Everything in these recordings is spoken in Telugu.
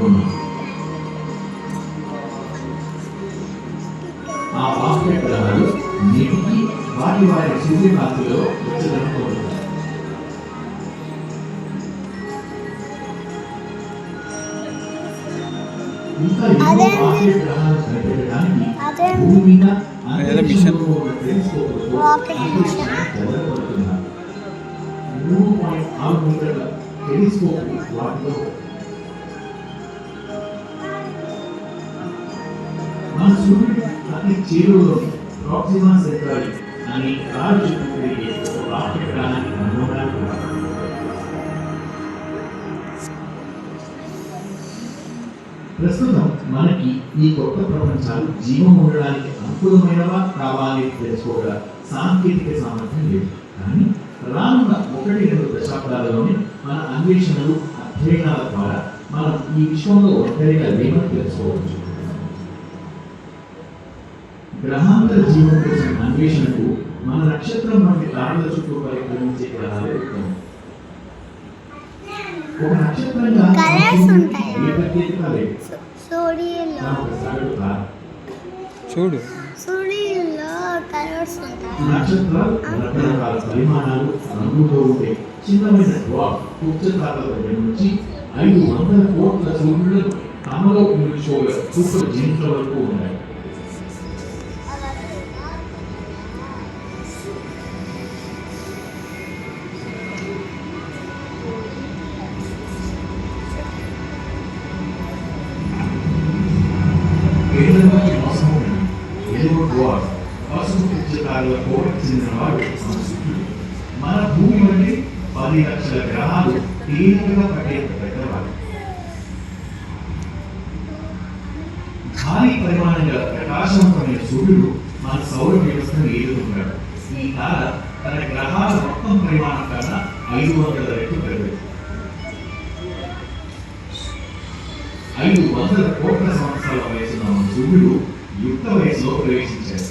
ఉన్నాం. ఆ బాస్కెట్ గ్రహాలు నేటికి వారి వారి సూర్యకాంతిలో వెచ్చదనం పొందుతాయి. ఇంకా ఎన్నో బాస్కెట్ గ్రహాలు కనిపెట్టడానికి భూమి మీద అంతరిక్షంలో ఉన్న టెలిస్కోపులతో అంతరిక్షాన్ని జరగబడుతున్నారు. 3.6 మీటర్ల టెలిస్కోప్ వాటిలో మన సూర్యుడి అతి చేరువలోని ప్రాక్సిమా సెంట్రారి అనే కారు చుట్టూ తిరిగే ఒక రాకెట్ గ్రహాన్ని కనుగొనడానికి ప్రస్తుతం మనకి ఈ కొత్త ప్రపంచాలు జీవం ఉండడానికి అనుకూలమైనవా కావాలి తెలుసుకోగల సాంకేతిక సామర్థ్యం లేదు. కానీ రానున్న 1-2 దశాబ్దాలలోనే మన అన్వేషణలు అధ్యయనాల ద్వారా మనం ఈ విశ్వంలో ఒంటరిగా లేమని తెలుసుకోవచ్చు. గ్రహాంతర జీవం కోసం అన్వేషణకు మన నక్షత్రం వంటి తారల చుట్టూ పరిక్రమించే గ్రహాలే ఉత్తమం. ఒక నక్షత్రంగా ఏ ప్రత్యేకత లేదు. చూడు నక్షత్రాలు రకరకాల పరిమాణాలు రంగుల్లో ఉండే చిన్నమైన డ్వార్ఫ్ పుచ్చతారల దగ్గర నుంచి 500 కోట్ల సూర్యులను తమలో నిలిచిపోయే సూపర్ జెయింట్ల వరకు ఉన్నాయి. పేదలకి మోసం ఎలుగు డ్వార్ఫ్ పసుపు పుచ్చతారల కోటకు చెందినవాడు మన సూర్యుడు. మన భూమి వంటి 10 లక్షల గ్రహాలు తేలికగా పట్టేంత పెద్దవాడు. భారీ పరిమాణం గల ప్రకాశవంతమైన సూర్యుడు మన సౌర వ్యవస్థను ఏలుతున్నాడు. ఈ తార తన గ్రహాల మొత్తం పరిమాణం కన్నా 500 రెట్లు పెద్దది. 500 కోట్ల సంవత్సరాల వయసున్న మన సూర్యుడు యుక్త వయసులో ప్రవేశించాడు.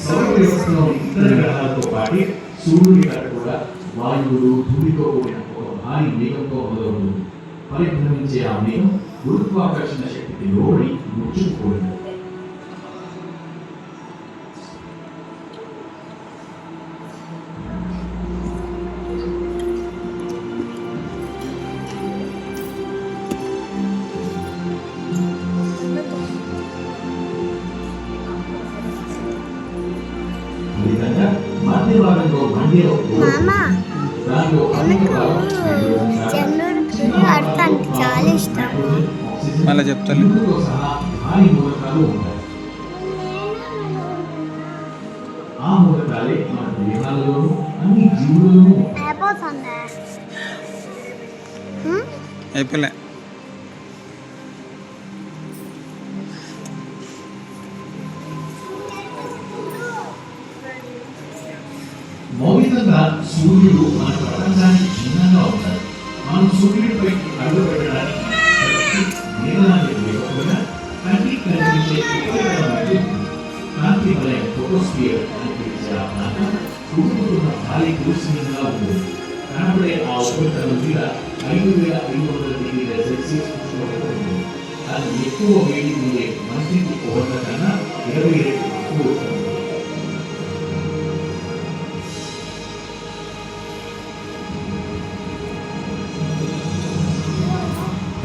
సౌర వ్యవస్థలోని ఇతర గ్రహాలతో పాటు సూర్యుడి కట్ట కూడా వాయువులు ధూళితో కూడిన ఒక భారీ మేఘంతో మొదలవుతుంది. పరిభ్రమించే ఆ మేఘం గురుత్వాకర్షణ శక్తికి లోబడి ముడుచుకుపోయింది. మధ్య భాగంలో బండి చాలా ఇష్టం. మళ్ళీ చెప్తాను. ఆ మూలకాలే మన దేహాలలోనూ అన్ని జీవులలోనూ అయిపోలే. మౌలికంగా సూర్యుడు మన ప్రపంచానికి భిన్నంగా ఉంటాడు. మనం సూర్యుడిపై అడుగు పెట్టడానికి లేకపోయినా కంటికి కనిపించే కాంతి వలయ ఫోటోస్ఫియర్ అని పిలిచే ఆ ప్రాంతం ఉడుకుతున్న భారీ కురుసిగా ఉంటుంది. కనబడే ఆ ఉపరితలం మీద 5500 డిగ్రీల సెల్సియస్ ఉష్ణోగ్రత ఉంటుంది. అది ఎక్కువ వేడి ఉండే మంచికి ఓర్ల కన్నా 20 రెట్లు ఎక్కువ ఉంటుంది.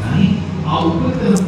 కానీ ఆ ఉపరితలం